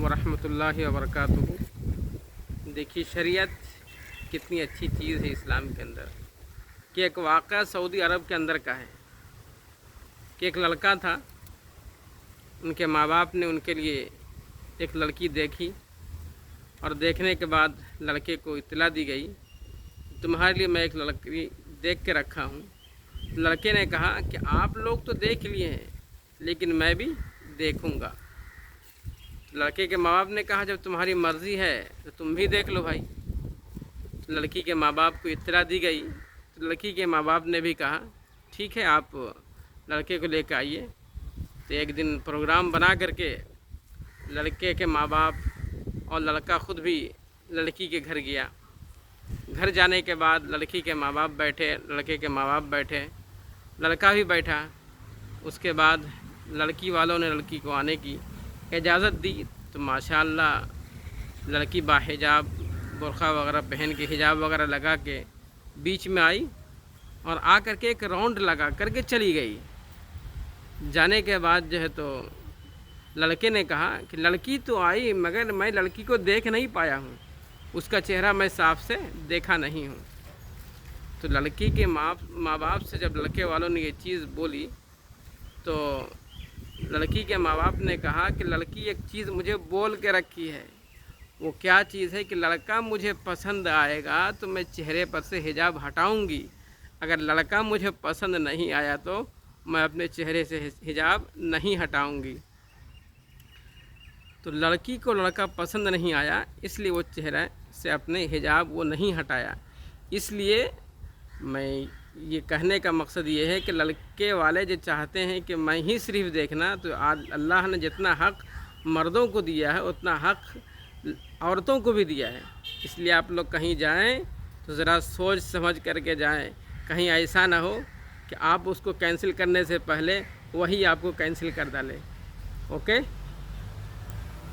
वरहमतुल्लाहि वबरकातुहू। देखिए शरीयत कितनी अच्छी चीज़ है इस्लाम के अंदर कि एक वाक़या सऊदी अरब के अंदर का है कि एक लड़का था, उनके माँ बाप ने उनके लिए एक लड़की देखी और देखने के बाद लड़के को इत्तला दी गई, तुम्हारे लिए मैं एक लड़की देख के रखा हूँ। लड़के ने कहा कि आप लोग तो देख लिए हैं लेकिन मैं भी देखूँगा। लड़के के माँ बाप ने कहा जब तुम्हारी मर्ज़ी है तो तुम भी देख लो भाई। लड़की के माँ बाप को इत्तला दी गई तो लड़की के माँ बाप ने भी कहा ठीक है, आप लड़के को लेकर आइए। तो एक दिन प्रोग्राम बना करके लड़के के माँ बाप और लड़का ख़ुद भी लड़की के घर गया। घर जाने के बाद लड़की के माँ बाप बैठे, लड़के के माँ बाप बैठे, लड़का भी बैठा। उसके बाद लड़की वालों ने लड़की को आने की इजाज़त दी तो माशाअल्लाह लड़की बाहिजाब बुर्क़ा वगैरह पहन के हिजाब वगैरह लगा के बीच में आई और आ कर के एक राउंड लगा करके चली गई। जाने के बाद जो है तो लड़के ने कहा कि लड़की तो आई मगर मैं लड़की को देख नहीं पाया हूँ, उसका चेहरा मैं साफ से देखा नहीं हूँ। तो लड़की के माँ बाप से जब लड़के वालों ने ये चीज़ बोली तो लड़की के माँ बाप ने कहा कि लड़की एक चीज़ मुझे बोल के रखी है। वो क्या चीज़ है कि लड़का मुझे पसंद आएगा तो मैं चेहरे पर से हिजाब हटाऊंगी, अगर लड़का मुझे पसंद नहीं आया तो मैं अपने चेहरे से हिजाब नहीं हटाऊंगी। तो लड़की को लड़का पसंद नहीं आया इसलिए वो चेहरे से अपने हिजाब वो नहीं हटाया। इसलिए मैं ये कहने का मकसद ये है कि लड़के वाले जो चाहते हैं कि मैं ही सिर्फ देखना, तो आज अल्लाह ने जितना हक़ मर्दों को दिया है उतना हक़ औरतों को भी दिया है। इसलिए आप लोग कहीं जाएं तो ज़रा सोच समझ करके जाएं, कहीं ऐसा ना हो कि आप उसको कैंसिल करने से पहले वही आपको कैंसिल कर डाले। ओके।